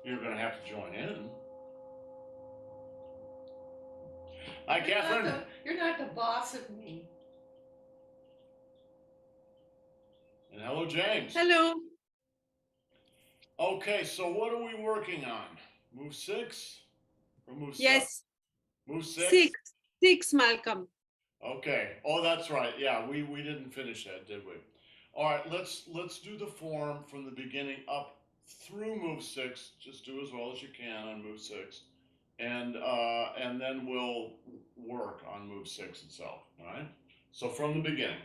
You're going to have to join in. Hi, You're Catherine. You're not the boss of me. And hello, James. Hello. Okay, so what are we working on? Move 6 or move 7? Yes. Move 6? 6. 6, Malcolm. Okay. Oh, that's right. Yeah, we didn't finish that, did we? All right, let's do the form from the beginning up through move 6. Just do as well as you can on move 6. And then we'll work on move 6 itself, all right? So from the beginning.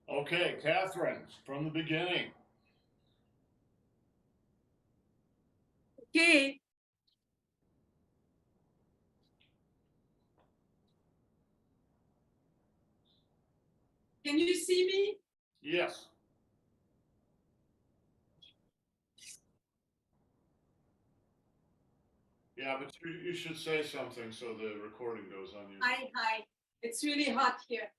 Okay, Catherine, from the beginning. Okay. Can you see me? Yes. Yeah, but you should say something so the recording goes on you. Hi. It's really hot here.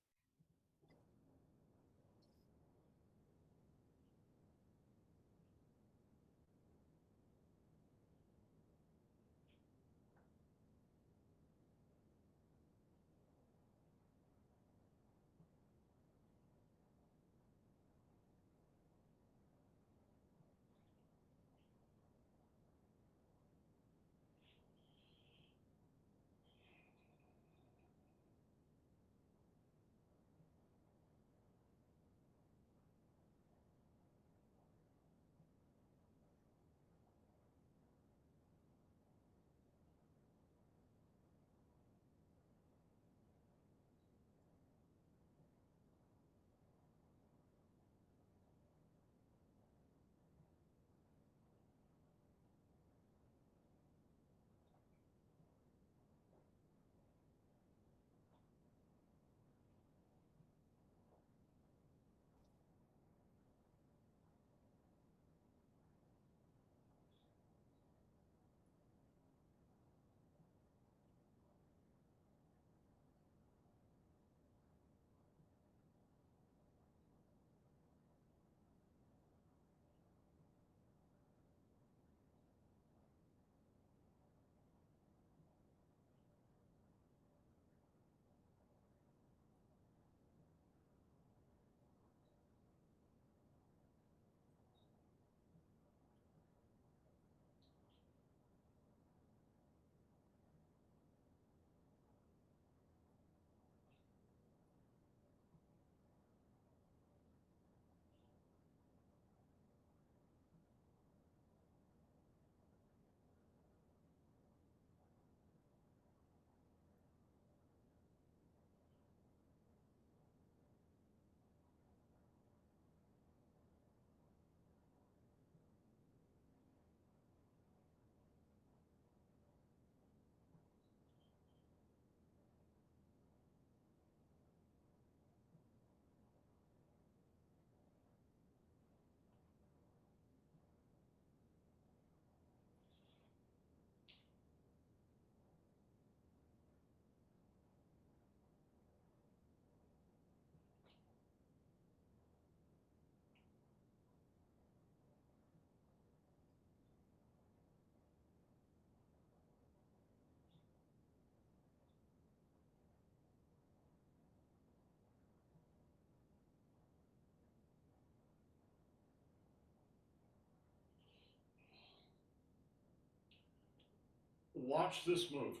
watch this move.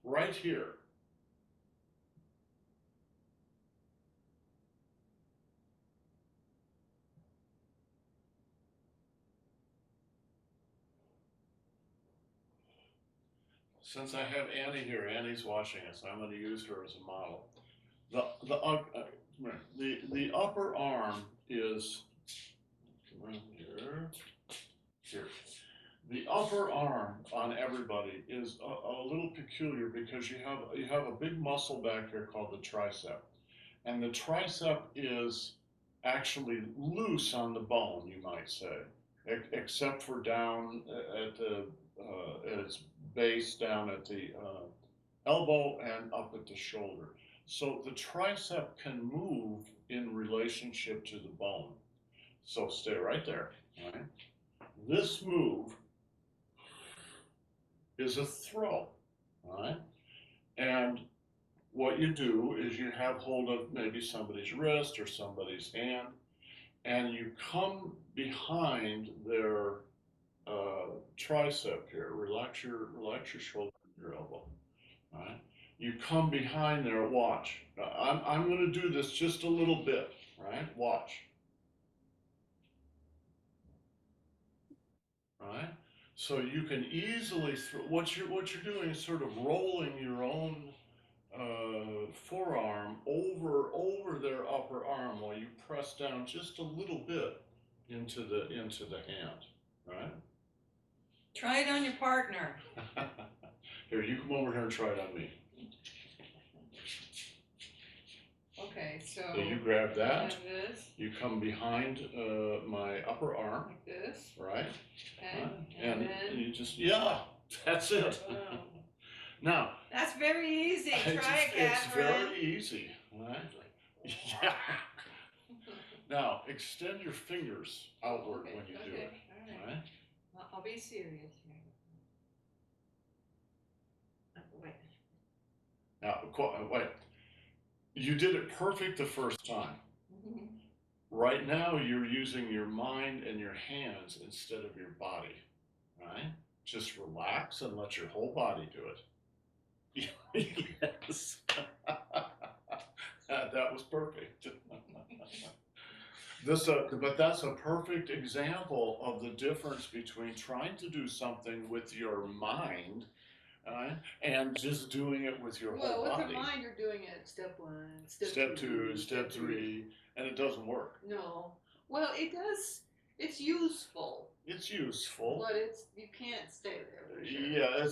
Right here. Since I have Annie here, Annie's watching us. I'm going to use her as a model. The upper arm is around here. The upper arm on everybody is a little peculiar because you have a big muscle back here called the tricep, and the tricep is actually loose on the bone, you might say, except for down at its base, down at the elbow and up at the shoulder. So the tricep can move in relationship to the bone. So stay right there. All right. This move is a throw. All right. And what you do is you have hold of maybe somebody's wrist or somebody's hand, and you come behind their tricep here. Relax your shoulder and your elbow. All right. You come behind there. Watch. I'm going to do this just a little bit. Right. Watch. Right. So you can easily what you're doing is sort of rolling your own forearm over their upper arm while you press down just a little bit into the hand, right? Try it on your partner. Here, you come over here and try it on me. Okay, so So you grab that. and this, You come behind my upper arm, like this, right? okay, Right? and And then you just that's it. oh, Now that's very easy. Try it, it's Catherine. very easy, right? Yeah. Now extend your fingers outward Okay, when you do okay, it. all right. I'll be serious here. Wait. Now, wait. You did it perfect the first time. Mhm. Right now, you're using your mind and your hands instead of your body. Right? Just relax and let your whole body do it. Yes. That was perfect. But that's a perfect example of the difference between trying to do something with your mind, and just doing it with your Well, whole with body. your mind, you're doing it step one, Step two, step three, and it doesn't work. No. Well, it does. It's useful, It's useful. but you can't stay there. For sure. Yeah,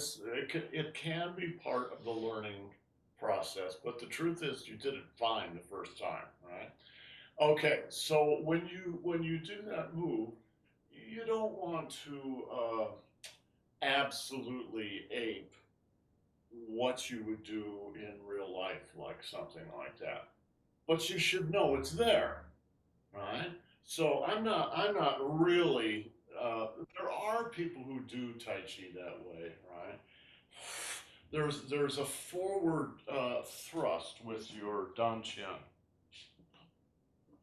it can be part of the learning process, but the truth is you did it fine the first time, right? Okay, so when you do that move, you don't want to absolutely ape what you would do in real life, like something like that. But you should know it's there, right? So I'm not really. There are people who do Tai Chi that way, right? There's a forward thrust with your Dan Qian.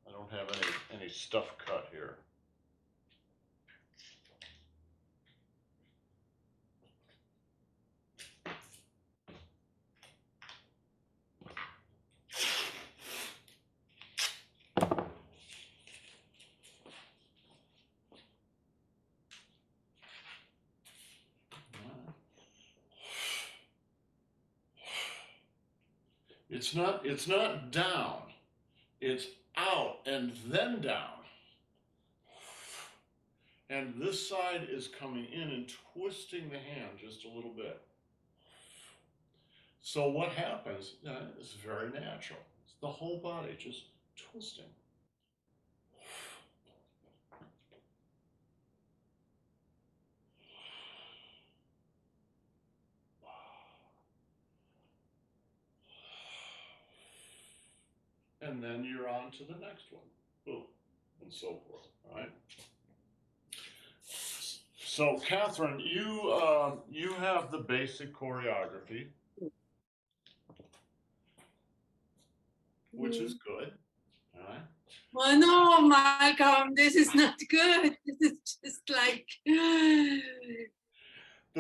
I don't have any stuff cut here. It's not down. It's out and then down. And this side is coming in and twisting the hand just a little bit. So what happens is very natural. It's the whole body just twisting. And then you're on to the next one. Boom. And so forth. All right. So Catherine, you have the basic choreography, which is good. All right. Oh no, Malcolm, this is not good. This is just like The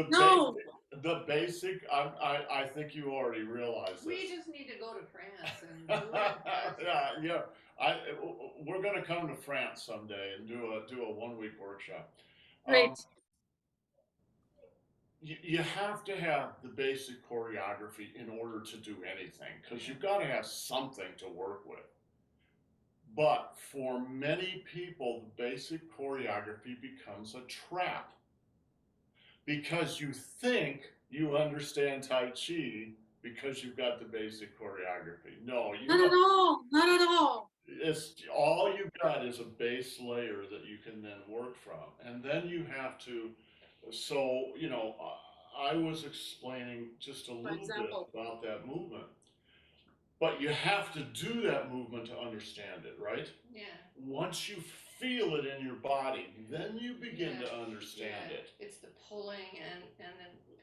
no. basic. I think you already realize this. We just need to go to France and do it in person. Yeah. I we're gonna come to France someday and do a 1 week workshop. Great. You have to have the basic choreography in order to do anything because you've got to have something to work with. But for many people, the basic choreography becomes a trap because you think you understand Tai Chi because you've got the basic choreography. No, you Not got, at all. Not at all. it's all you've got is a base layer that you can then work from, and then you have to. So I was explaining just a For little bit example. about that movement, but you have to do that movement to understand it, right? Yeah. Once you feel it in your body, then you begin to understand Yeah. it. It's the pulling and then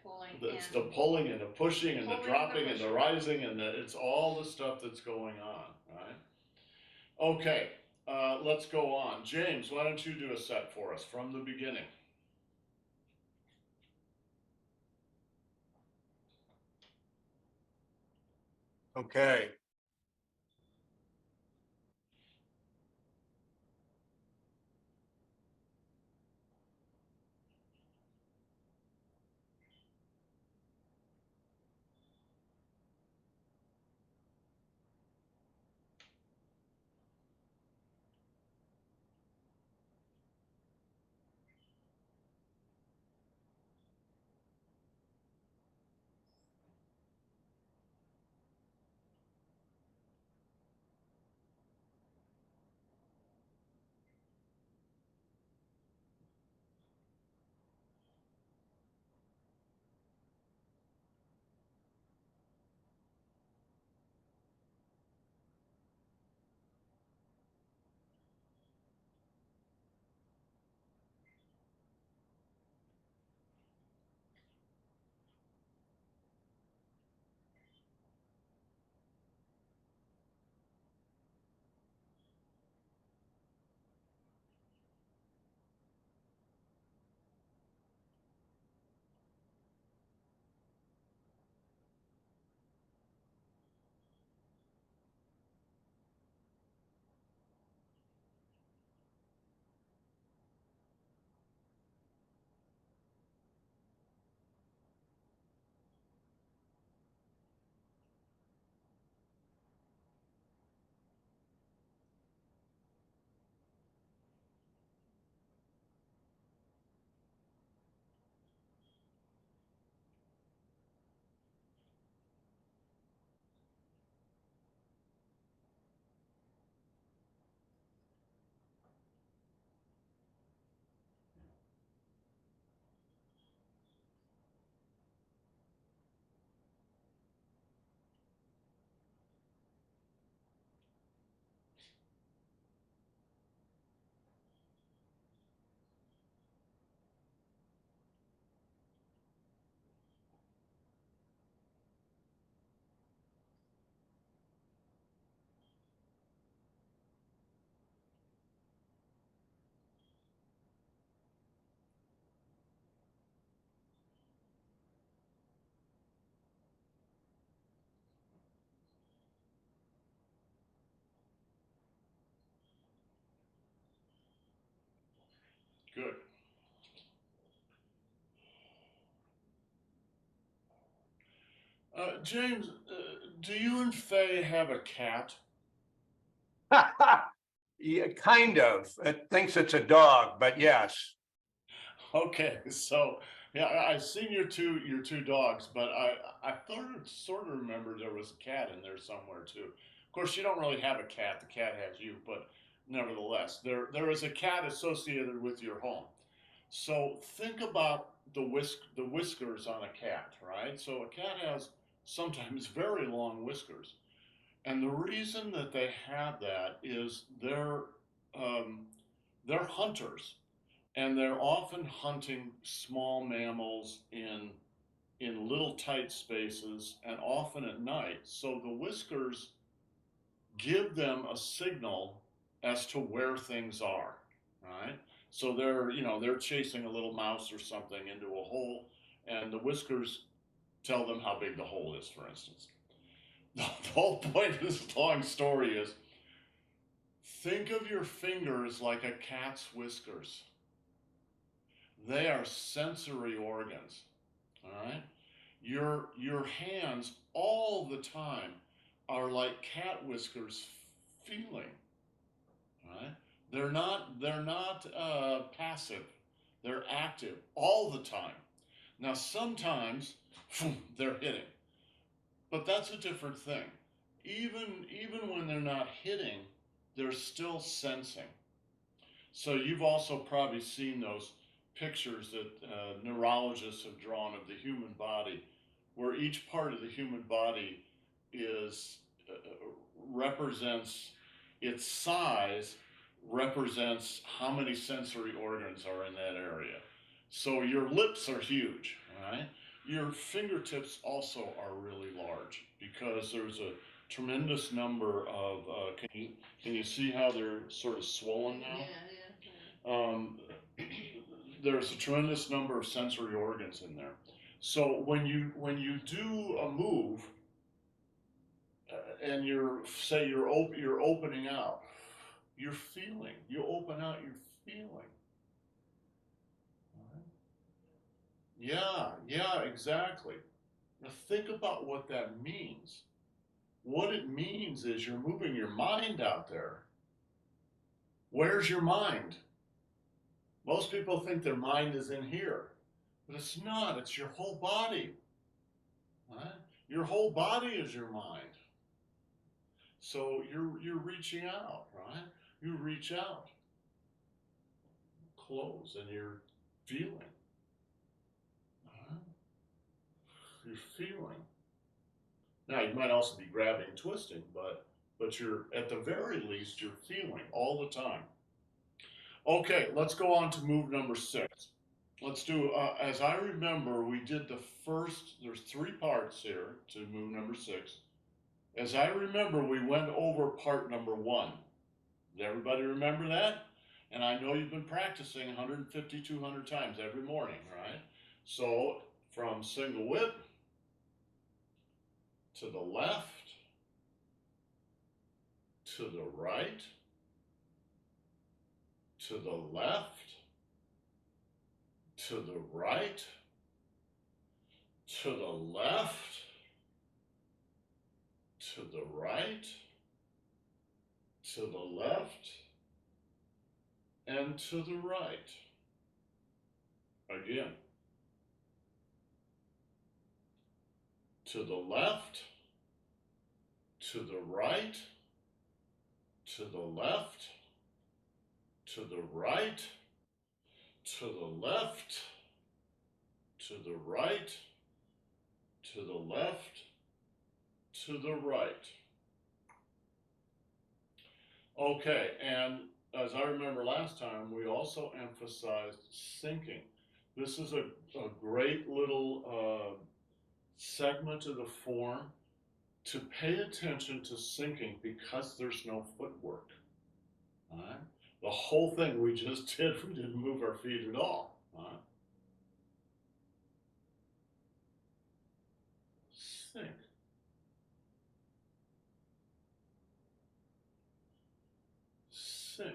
pulling. It's and the pulling and the pushing and the Pulling and the dropping and the pushing. rising it's all the stuff that's going on, right? Okay, let's go on. James, why don't you do a set for us from the beginning? Okay. Good. James, do you and Faye have a cat? Yeah, kind of. It thinks it's a dog, but yes. Okay, so yeah, I've seen your two dogs, but I thought sort of remembered there was a cat in there somewhere too. Of course, you don't really have a cat; the cat has you, but nevertheless, there is a cat associated with your home. So think about the whiskers on a cat, right? So a cat has sometimes very long whiskers, and the reason that they have that is um, they're hunters and they're often hunting small mammals in little tight spaces and often at night. So the whiskers give them a signal as to where things are, right? So they're chasing a little mouse or something into a hole, and the whiskers tell them how big the hole is, for instance. The whole point of this long story is, think of your fingers like a cat's whiskers. They are sensory organs, all right? Your hands all the time are like cat whiskers feeling, right? They're not passive. They're active all the time. Now sometimes they're hitting, but that's a different thing. Even when they're not hitting, they're still sensing. So you've also probably seen those pictures that neurologists have drawn of the human body, where each part of the human body is represents its size, represents how many sensory organs are in that area. So your lips are huge, right? Your fingertips also are really large because there's a tremendous number of. Can you see how they're sort of swollen now? Yeah. There's a tremendous number of sensory organs in there. So when you do a move, and you're opening out, you're feeling. You open out, you're feeling. Yeah, exactly. Now think about what that means. What it means is you're moving your mind out there. Where's your mind? Most people think their mind is in here, but it's not. It's your whole body. Right? Your whole body is your mind. So you're reaching out, right? You reach out, close, and you're feeling. Right? You're feeling. Now you might also be grabbing and twisting, but you're at the very least you're feeling all the time. Okay, let's go on to move number 6. Let's do, as I remember, we did the first, there's 3 parts here to move number 6. As I remember, we went over part number 1. Did everybody remember that? And I know you've been practicing 150, 200 times every morning, right? So from single whip to the left, to the right, to the left, to the right, to the left, to the right, to the left, and to the right. Again. To the left, to the right, to the left, to the right, to the left, to the right, to the left, to the right. Okay, and as I remember last time, we also emphasized syncing. This is a great little segment of the form to pay attention to syncing because there's no footwork. All right? The whole thing we just did, we didn't move our feet at all. All right? Sync. Sync.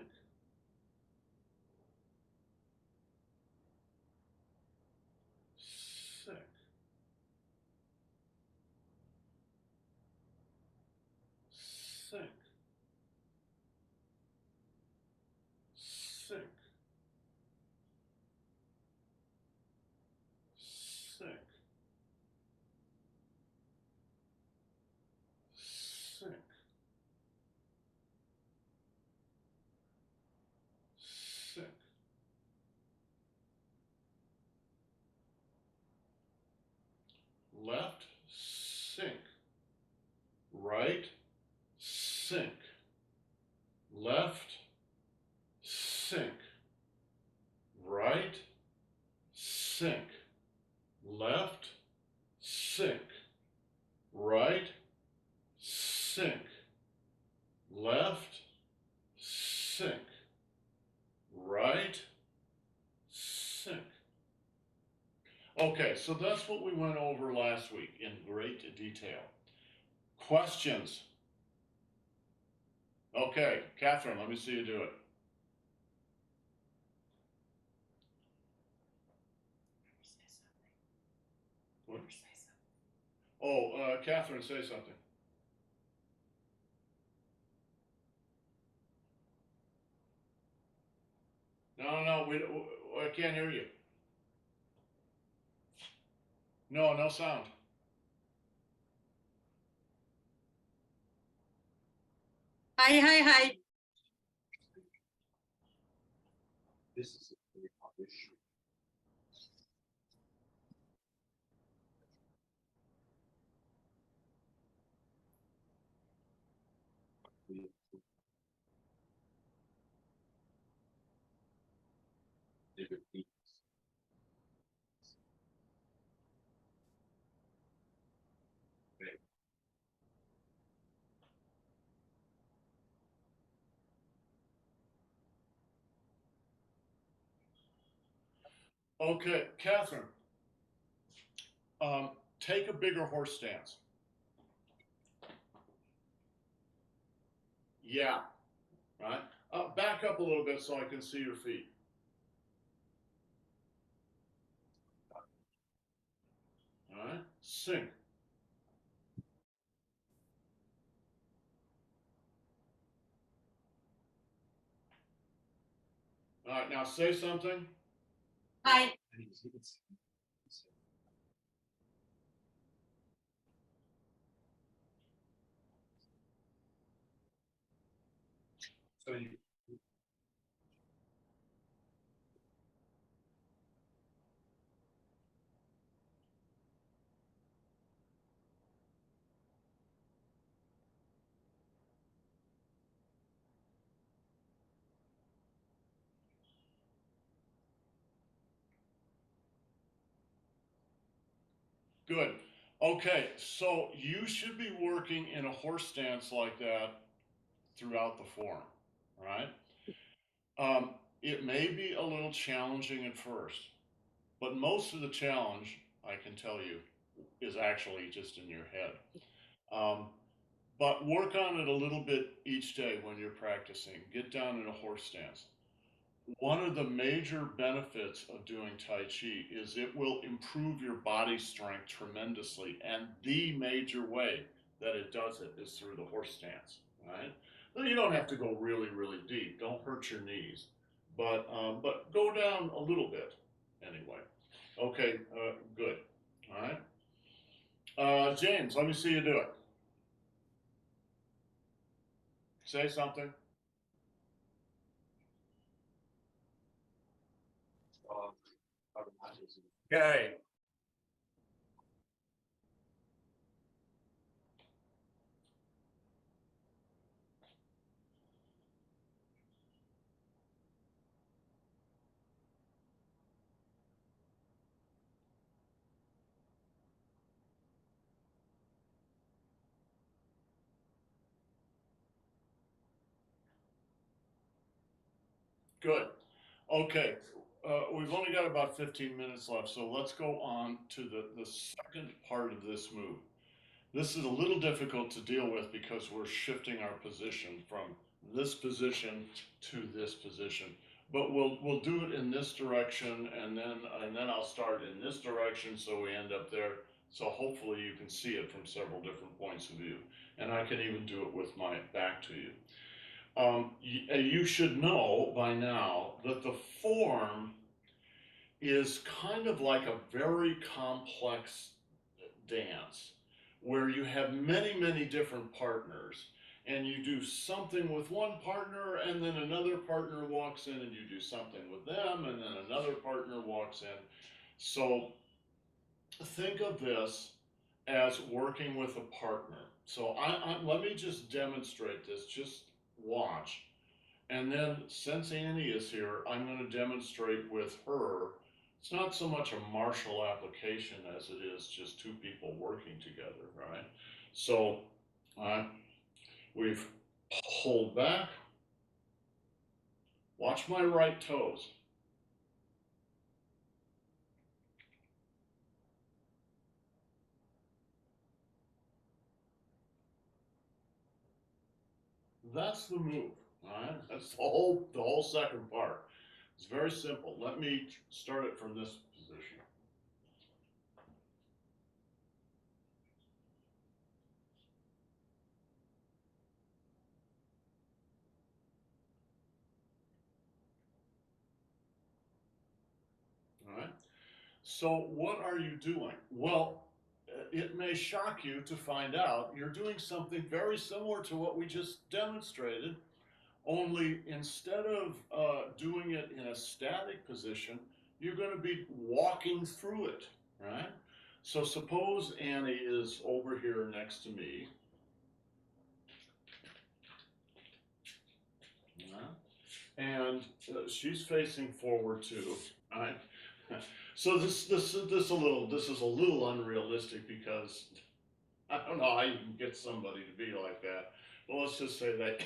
Sync. Sync. Sync. Sync. Sync. Sync. Left, sync. Right, sync. Left, sync. Right, sync. Left, sync. Right, sync. Left, Okay, so that's what we went over last week in great detail. Questions? Okay, Catherine, let me see you do it. What? Oh, Catherine, say something. No, I can't hear you. No, no sound. Hi, hi, hi. This is a very hot issue. Okay, Catherine, take a bigger horse stance. Yeah, right? Back up a little bit so I can see your feet. All right, sink. All right, now say something. Hi. So you, Good. Okay, so you should be working in a horse stance like that throughout the form, right? It may be a little challenging at first, but most of the challenge, I can tell you, is actually just in your head. Um, but work on it a little bit each day when you're practicing. Get down in a horse stance. One of the major benefits of doing Tai Chi is it will improve your body strength tremendously. And the major way that it does it is through the horse stance, right? Well, you don't have to go really, really deep. Don't hurt your knees, but go down a little bit anyway. Okay, good. All right. James, let me see you do it. Say something. okay, Good. Okay. We've only got about 15 minutes left, so let's go on to the second part of this move. This is a little difficult to deal with because we're shifting our position from this position to this position. But we'll do it in this direction, and then I'll start in this direction so we end up there. So hopefully you can see it from several different points of view. And I can even do it with my back to you. You should know by now that the form is kind of like a very complex dance where you have many, many different partners and you do something with one partner and then another partner walks in and you do something with them and then another partner walks in. So think of this as working with a partner. So let me just demonstrate this, just watch. And then since Annie is here, I'm going to demonstrate with her. It's not so much a martial application as it is just two people working together, right? So we've pulled back. Watch my right toes. That's the move. All right. That's the whole second part. It's very simple. Let me start it from this position. All right. So what are you doing? Well, it may shock you to find out you're doing something very similar to what we just demonstrated, only instead of doing it in a static position, you're going to be walking through it, right? So suppose Annie is over here next to me. And she's facing forward too, right? So this is a little unrealistic because I don't know how you can get somebody to be like that. But let's just say that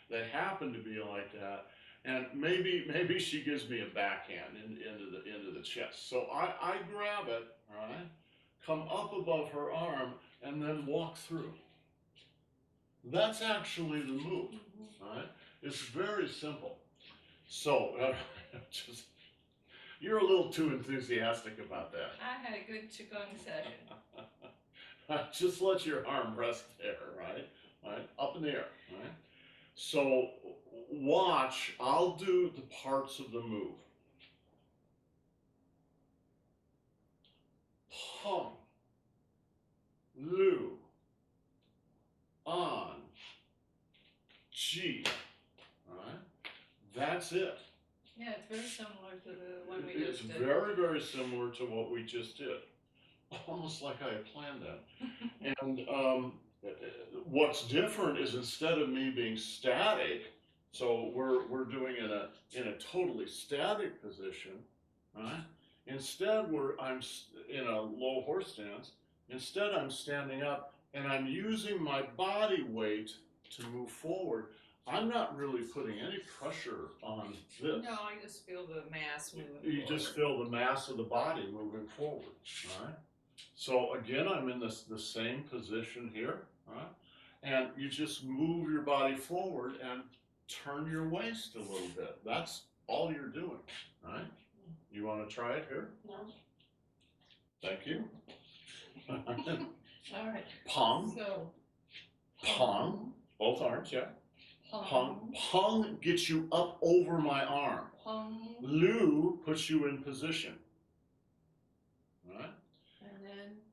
they happen to be like that, and maybe she gives me a backhand into the chest. So I grab it, right? Come up above her arm and then walk through. That's actually the move, right? It's very simple. So just you're a little too enthusiastic about that. I had a good Qigong session. Just let your arm rest there, right? Right? Up in the air, right? So watch, I'll do the parts of the move. Hum, lu, on, ji, right? That's it. Yeah, it's very similar to the one we It's just did. very, very similar to what we just did. Almost like I had planned that. And what's different is instead of me being static, so we're doing it in a totally static position, right? Instead, I'm in a low horse stance. Instead, I'm standing up and I'm using my body weight to move forward. I'm not really putting any pressure on this. No, I just feel the mass moving You just feel the mass of the body moving forward, right? So again, I'm in the same position here, right? And you just move your body forward and turn your waist a little bit. That's all you're doing, right? You want to try it here? No. Thank you. All right. Pong, So. pong, both arms, yeah. Pong, Pong. pong gets you up over my arm. Pong. Lu puts you in position, right?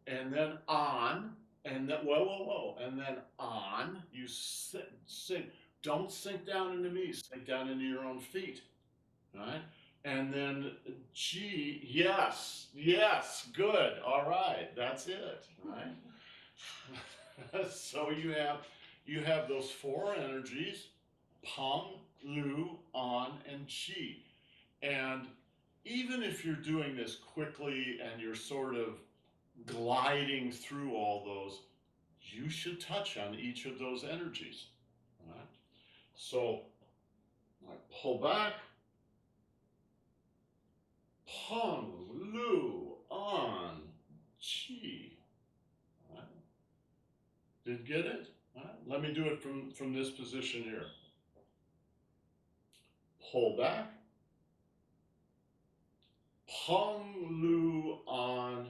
And then on, and then whoa, and then on, you sink. Don't sink down into me, sink down into your own feet, right? And then G, yes, good, all right, that's it, right? So you have those four energies, Pong, Lu, On, and Chi. And even if you're doing this quickly and you're sort of gliding through all those, you should touch on each of those energies. All right? So I pull back, Pong, Lu, On, Chi. All right? Did get it? All right? Let me do it from this position here. Pull back, Pong, Lu, On,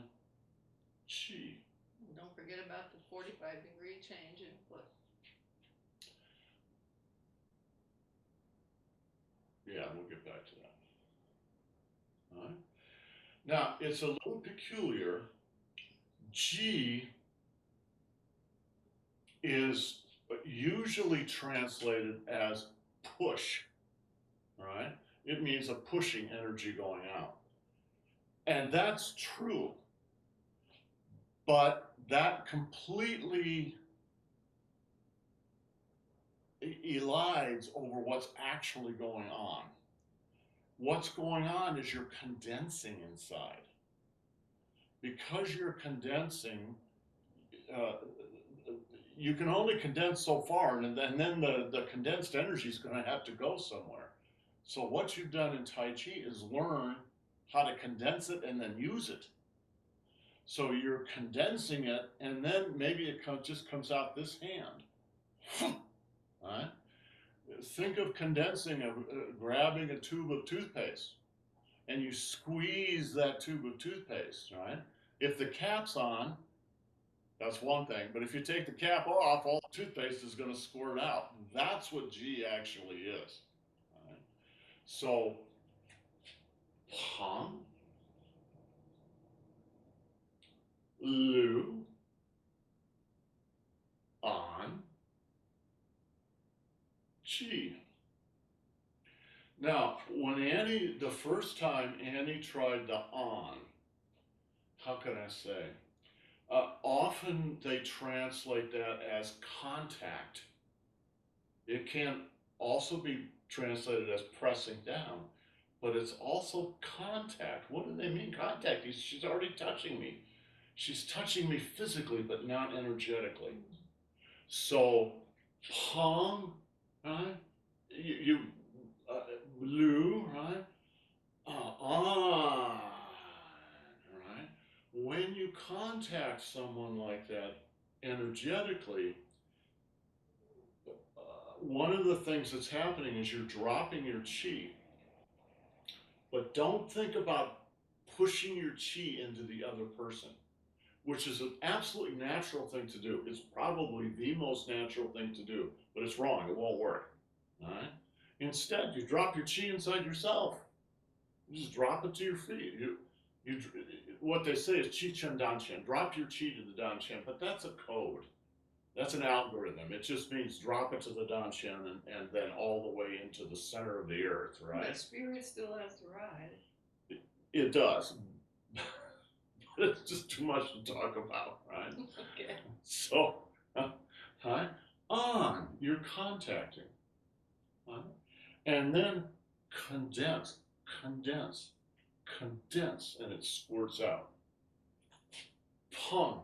Chi. Don't forget about the 45-degree change in foot. Yeah, we'll get back to that. All right. Now, it's a little peculiar. G is usually translated as push, right? It means a pushing energy going out. And that's true. But that completely elides over what's actually going on. What's going on is you're condensing inside. Because you're condensing, you can only condense so far, and then the condensed energy is going to have to go somewhere. So what you've done in Tai Chi is learn how to condense it and then use it. So you're condensing it, and then maybe it just comes out this hand. Right? think of condensing, grabbing a tube of toothpaste, and you squeeze that tube of toothpaste, right? If the cap's on, that's one thing, but if you take the cap off, all the toothpaste is going to squirt out. That's what G actually is. Right? So, Pong, Lu, On, Chi. Now, when Annie, the first time Annie tried the on, how can I say? Often they translate that as contact. It can also be translated as pressing down, but it's also contact. What do they mean, contact? She's already touching me. She's touching me physically, but not energetically. So, Pong, right? Lu, right? On, right? When you contact someone like that energetically, one of the things that's happening is you're dropping your chi. But don't think about pushing your chi into the other person, which is an absolutely natural thing to do. It's probably the most natural thing to do, but it's wrong. It won't work. All right? Instead, you drop your chi inside yourself. You just drop it to your feet. What they say is chi chen dan chen. Drop your chi to the dan chen, but that's a code. That's an algorithm. It just means drop it to the dan chen and then all the way into the center of the earth, right? But spirit still has to ride. It does. But it's just too much to talk about, right? Okay. So, hi, on, you're contacting. And then condense, condense, condense, and it squirts out. Pong,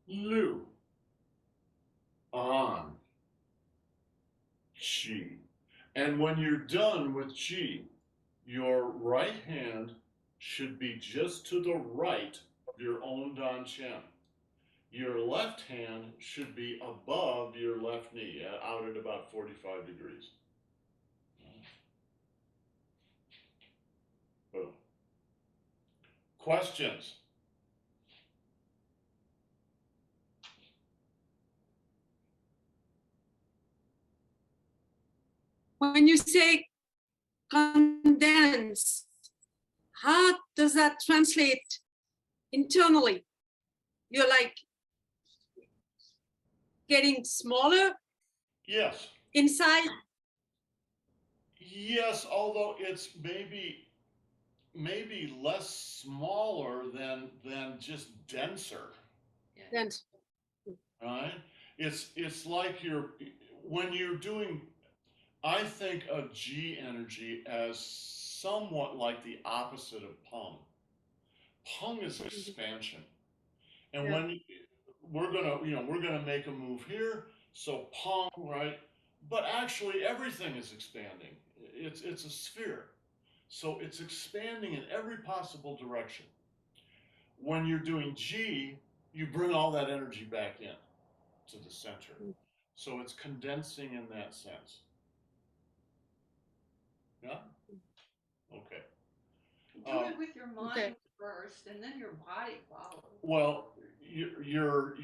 Lu, on, Chi. And when you're done with Chi, your right hand should be just to the right of your own Dan Chen. Your left hand should be above your left knee, out at about 45 degrees. Boom. Questions? When you say condense, how does that translate internally? You're like getting smaller Yes. inside? Yes, although it's maybe less smaller than just denser, Then right? It's like when you're doing, I think of G energy as somewhat like the opposite of Pung. Pung is expansion. And Yeah. when we're gonna make a move here, so Pung, right? But actually everything is expanding. It's a sphere. So it's expanding in every possible direction. When you're doing G, you bring all that energy back in to the center. So it's condensing in that sense. Yeah? Okay. Do it with your mind okay. first, and then your body follows. Well, your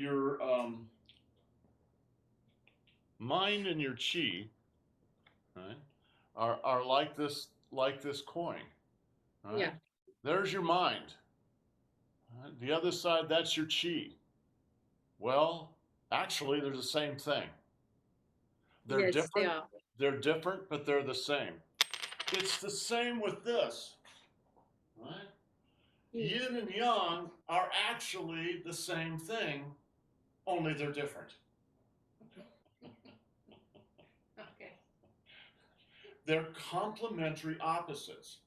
mind and your chi, right, are like this coin. Right? Yeah. There's your mind. Right? The other side, that's your chi. Well, actually, they're the same thing. They're Yes, different. they are. They're different, but they're the same. It's the same with this. Right? Yin and yang are actually the same thing, only they're different. Okay. They're complementary opposites.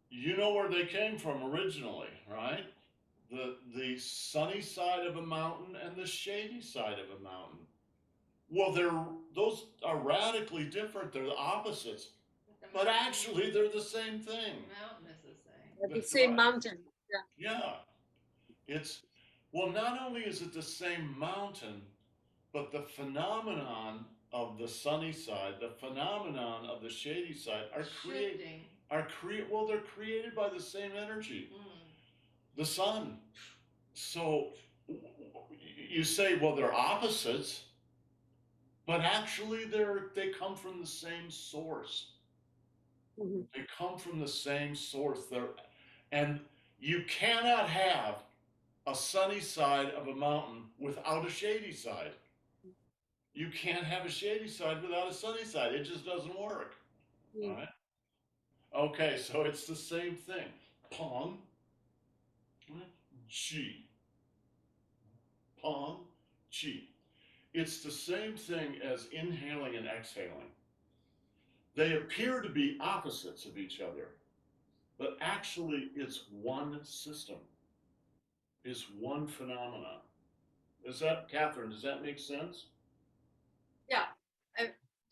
You know where they came from originally, right? The sunny side of a mountain and the shady side of a mountain. Well, those are radically different. They're the opposites, but actually they're the same thing. The mountain is the same. They're the That's same right. mountain. Yeah. Well, not only is it the same mountain, but the phenomenon of the sunny side, the phenomenon of the shady side Shifting. well, they're created by the same energy, the sun. So you say, well, they're opposites, but actually they come from the same source. Mhm. They come from the same source. And you cannot have a sunny side of a mountain without a shady side. You can't have a shady side without a sunny side. It just doesn't work. All Mm. right. Okay, so it's the same thing. Pong, chi. Pong, chi. It's the same thing as inhaling and exhaling. They appear to be opposites of each other, but actually it's one system, it's one phenomenon. Is that, Catherine, does that make sense? Yeah.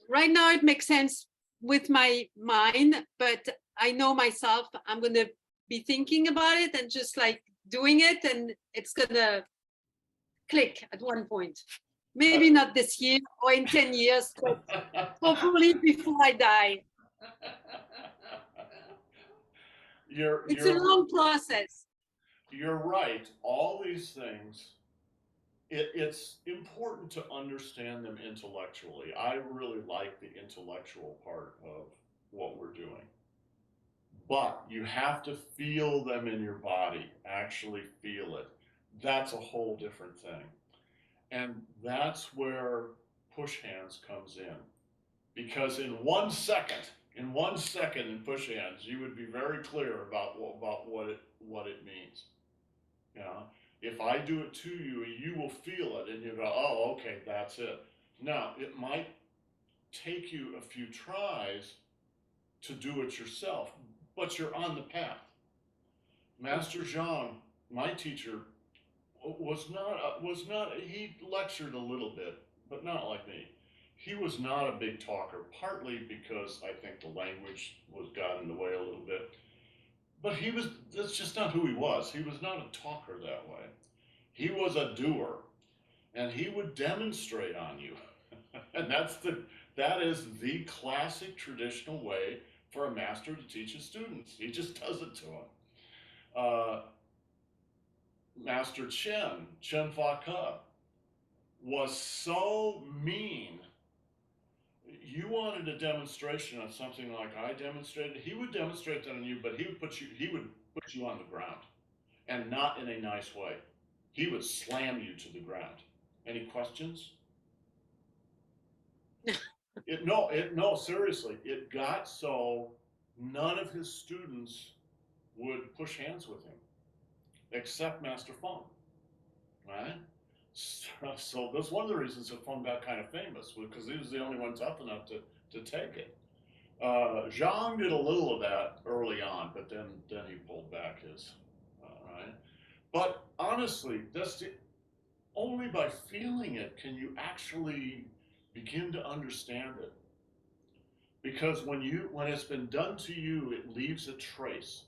Right now it makes sense with my mind, but I know myself, I'm going to be thinking about it and just like doing it, and it's going to click at one point. Maybe not this year or in 10 years, but hopefully before I die. It's a long process. You're right. All these things, it's important to understand them intellectually. I really like the intellectual part of what we're doing. But you have to feel them in your body, actually feel it. That's a whole different thing. And that's where push hands comes in. Because in 1 second, in push hands, you would be very clear about what it means. You know, if I do it to you, you will feel it, and you go, "Oh, okay, that's it." Now, it might take you a few tries to do it yourself, but you're on the path. Master Zhang, my teacher, was not. He lectured a little bit, but not like me. He was not a big talker, partly because I think the language got in the way a little bit. But that's just not who he was. He was not a talker that way. He was a doer, and he would demonstrate on you. And that is the classic traditional way for a master to teach his students. He just does it to them. Uh, Master Chen Fa Ke, was so mean. You wanted a demonstration of something like I demonstrated. He would demonstrate that on you, but he would put you on the ground, and not in a nice way. He would slam you to the ground. Any questions? No, seriously, it got so none of his students would push hands with him, except Master Feng, right? So that's one of the reasons that Feng got kind of famous, because he was the only one tough enough to take it. Zhang did a little of that early on, but then he pulled back his, right? But honestly, only by feeling it can you actually begin to understand it. Because when it's been done to you, it leaves a trace,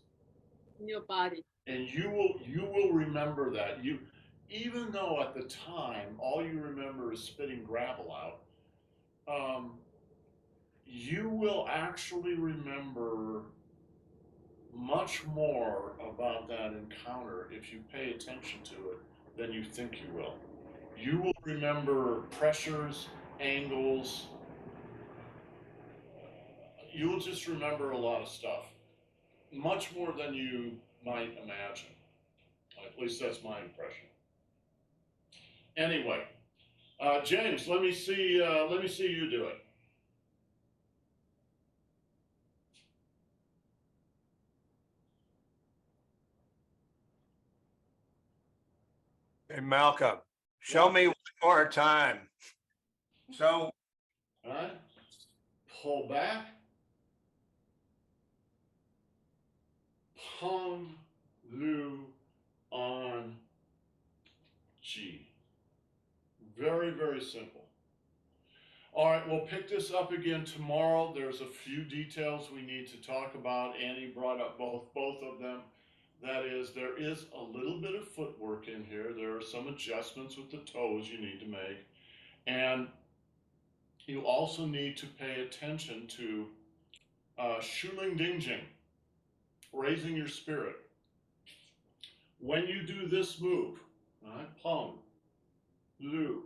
In your body. and you will remember that. Even though at the time all you remember is spitting gravel out, um, you will actually remember much more about that encounter if you pay attention to it than you think you will. You will remember pressures, angles. You'll just remember a lot of stuff, much more than you might imagine. At least that's my impression. Anyway, James, let me see. Let me see you do it. Hey, Malcolm, show Yeah. me one more time. So, All right. Pull back. Pong, Lu, on, G. Very, very simple. All right, we'll pick this up again tomorrow. There's a few details we need to talk about. Annie brought up both of them. That is, there is a little bit of footwork in here. There are some adjustments with the toes you need to make. And you also need to pay attention to Shuling Dingjing, raising your spirit. When you do this move, right, Peng, Lu,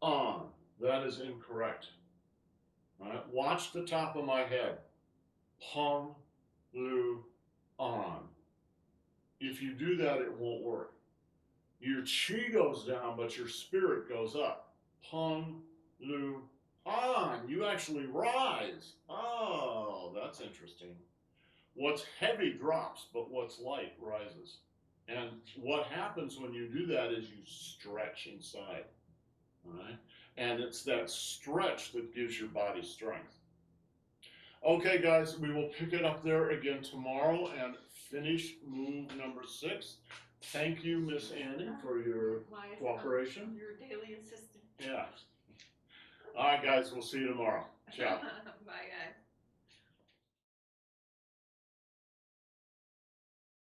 On, that is incorrect. Right? Watch the top of my head. Peng, Lu, On. If you do that, it won't work. Your chi goes down, but your spirit goes up. Peng, Lu, On. You actually rise. Oh, that's interesting. What's heavy drops, but what's light rises. And what happens when you do that is you stretch inside. All right? And it's that stretch that gives your body strength. Okay, guys, we will pick it up there again tomorrow and finish move number 6. Thank you, Miss Annie, for your cooperation. Your daily assistant. Yeah. All right, guys, we'll see you tomorrow. Ciao. Bye.